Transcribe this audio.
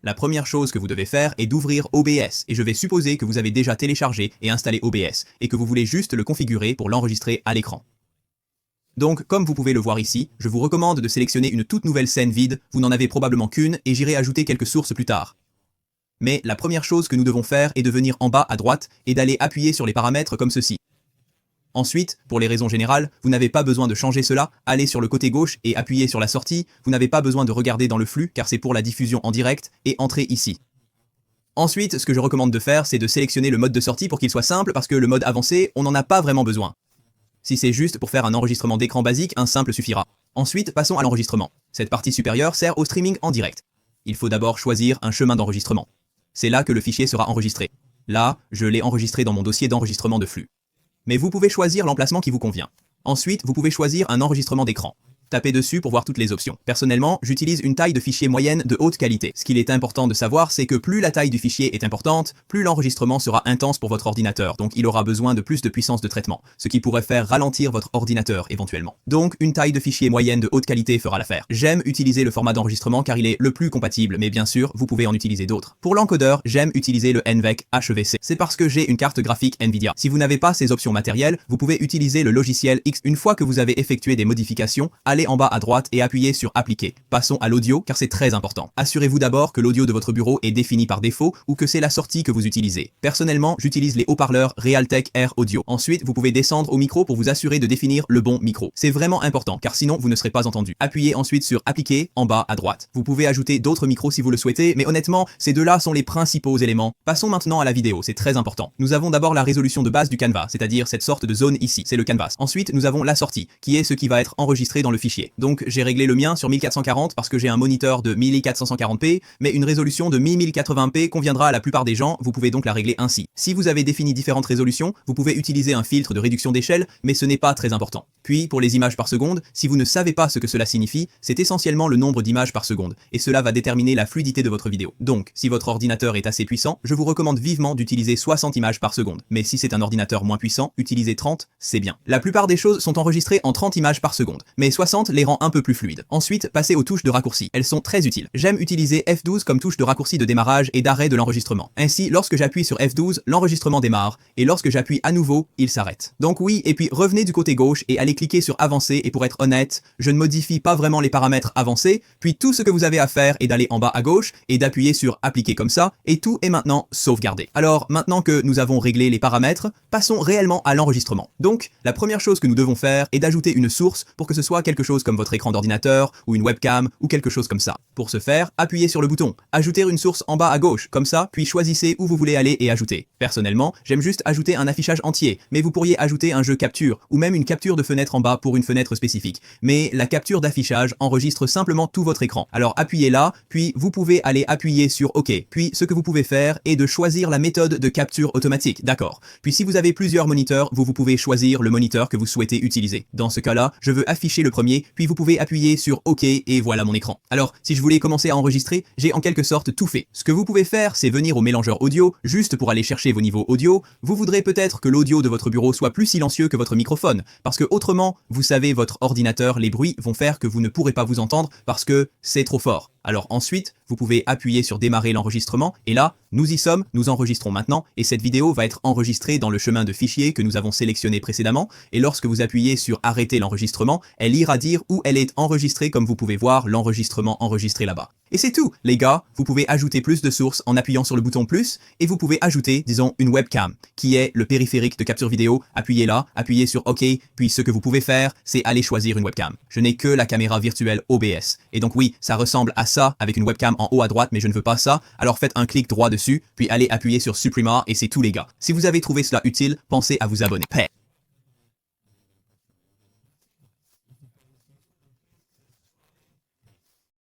La première chose que vous devez faire est d'ouvrir OBS, et je vais supposer que vous avez déjà téléchargé et installé OBS, et que vous voulez juste le configurer pour l'enregistrer à l'écran. Donc, comme vous pouvez le voir ici, je vous recommande de sélectionner une toute nouvelle scène vide, vous n'en avez probablement qu'une, et j'irai ajouter quelques sources plus tard. Mais la première chose que nous devons faire est de venir en bas à droite et d'aller appuyer sur les paramètres comme ceci. Ensuite, pour les raisons générales, vous n'avez pas besoin de changer cela, allez sur le côté gauche et appuyez sur la sortie, vous n'avez pas besoin de regarder dans le flux car c'est pour la diffusion en direct, et entrez ici. Ensuite, ce que je recommande de faire, c'est de sélectionner le mode de sortie pour qu'il soit simple parce que le mode avancé, on n'en a pas vraiment besoin. Si c'est juste pour faire un enregistrement d'écran basique, un simple suffira. Ensuite, passons à l'enregistrement. Cette partie supérieure sert au streaming en direct. Il faut d'abord choisir un chemin d'enregistrement. C'est là que le fichier sera enregistré. Là, je l'ai enregistré dans mon dossier d'enregistrement de flux. Mais vous pouvez choisir l'emplacement qui vous convient. Ensuite, vous pouvez choisir un enregistrement d'écran. Tapez dessus pour voir toutes les options. Personnellement, j'utilise une taille de fichier moyenne de haute qualité. Ce qu'il est important de savoir, c'est que plus la taille du fichier est importante, plus l'enregistrement sera intense pour votre ordinateur, donc il aura besoin de plus de puissance de traitement, ce qui pourrait faire ralentir votre ordinateur éventuellement. Donc, une taille de fichier moyenne de haute qualité fera l'affaire. J'aime utiliser le format d'enregistrement car il est le plus compatible, mais bien sûr, vous pouvez en utiliser d'autres. Pour l'encodeur, j'aime utiliser le NVENC HEVC. C'est parce que j'ai une carte graphique Nvidia. Si vous n'avez pas ces options matérielles, vous pouvez utiliser le logiciel X. Une fois que vous avez effectué des modifications, allez en bas à droite et appuyez sur appliquer. Passons à l'audio car c'est très important. Assurez-vous d'abord que l'audio de votre bureau est défini par défaut ou que c'est la sortie que vous utilisez. Personnellement, j'utilise les haut-parleurs Realtek Air Audio. Ensuite, vous pouvez descendre au micro pour vous assurer de définir le bon micro. C'est vraiment important car sinon vous ne serez pas entendu. Appuyez ensuite sur appliquer en bas à droite. Vous pouvez ajouter d'autres micros si vous le souhaitez, mais honnêtement, ces deux-là sont les principaux éléments. Passons maintenant à la vidéo, c'est très important. Nous avons d'abord la résolution de base du canevas, c'est-à-dire cette sorte de zone ici, c'est le canvas. Ensuite, nous avons la sortie, qui est ce qui va être enregistré dans le fichier. Donc, j'ai réglé le mien sur 1440 parce que j'ai un moniteur de 1440p, mais une résolution de 1080p conviendra à la plupart des gens, vous pouvez donc la régler ainsi. Si vous avez défini différentes résolutions, vous pouvez utiliser un filtre de réduction d'échelle, mais ce n'est pas très important. Puis, pour les images par seconde, si vous ne savez pas ce que cela signifie, c'est essentiellement le nombre d'images par seconde, et cela va déterminer la fluidité de votre vidéo. Donc, si votre ordinateur est assez puissant, je vous recommande vivement d'utiliser 60 images par seconde. Mais si c'est un ordinateur moins puissant, utilisez 30, c'est bien. La plupart des choses sont enregistrées en 30 images par seconde, mais 60 les rend un peu plus fluides. Ensuite, passez aux touches de raccourci. Elles sont très utiles. J'aime utiliser F12 comme touche de raccourci de démarrage et d'arrêt de l'enregistrement. Ainsi, lorsque j'appuie sur F12, l'enregistrement démarre, et lorsque j'appuie à nouveau, il s'arrête. Donc oui, et puis revenez du côté gauche et allez cliquer sur avancer, et pour être honnête, je ne modifie pas vraiment les paramètres avancés, puis tout ce que vous avez à faire est d'aller en bas à gauche et d'appuyer sur appliquer comme ça, et tout est maintenant sauvegardé. Alors, maintenant que nous avons réglé les paramètres, passons réellement à l'enregistrement. Donc, la première chose que nous devons faire est d'ajouter une source pour que ce soit quelque chose comme votre écran d'ordinateur, ou une webcam, ou quelque chose comme ça. Pour ce faire, appuyez sur le bouton « Ajouter une source en bas à gauche », comme ça, puis choisissez où vous voulez aller et ajouter. Personnellement, j'aime juste ajouter un affichage entier, mais vous pourriez ajouter un jeu capture, ou même une capture de fenêtre en bas pour une fenêtre spécifique. Mais la capture d'affichage enregistre simplement tout votre écran. Alors appuyez là, puis vous pouvez aller appuyer sur OK. Puis ce que vous pouvez faire est de choisir la méthode de capture automatique, d'accord. Puis si vous avez plusieurs moniteurs, vous pouvez choisir le moniteur que vous souhaitez utiliser. Dans ce cas-là, je veux afficher le premier, puis vous pouvez appuyer sur OK et voilà mon écran. Alors, si je voulais commencer à enregistrer, j'ai en quelque sorte tout fait. Ce que vous pouvez faire, c'est venir au mélangeur audio, juste pour aller chercher vos niveaux audio. Vous voudrez peut-être que l'audio de votre bureau soit plus silencieux que votre microphone, parce que autrement, vous savez, votre ordinateur, les bruits vont faire que vous ne pourrez pas vous entendre parce que c'est trop fort. Alors ensuite, vous pouvez appuyer sur démarrer l'enregistrement, et là, nous y sommes, nous enregistrons maintenant, et cette vidéo va être enregistrée dans le chemin de fichier que nous avons sélectionné précédemment, et lorsque vous appuyez sur arrêter l'enregistrement, elle ira dire où elle est enregistrée, comme vous pouvez voir l'enregistrement enregistré là-bas. Et c'est tout, les gars, vous pouvez ajouter plus de sources en appuyant sur le bouton plus, et vous pouvez ajouter, disons, une webcam, qui est le périphérique de capture vidéo. Appuyez là, appuyez sur OK, puis ce que vous pouvez faire, c'est aller choisir une webcam. Je n'ai que la caméra virtuelle OBS. Et donc oui, ça ressemble à ça, avec une webcam en haut à droite, mais je ne veux pas ça, alors faites un clic droit dessus, puis allez appuyer sur Supprima, et c'est tout les gars. Si vous avez trouvé cela utile, pensez à vous abonner.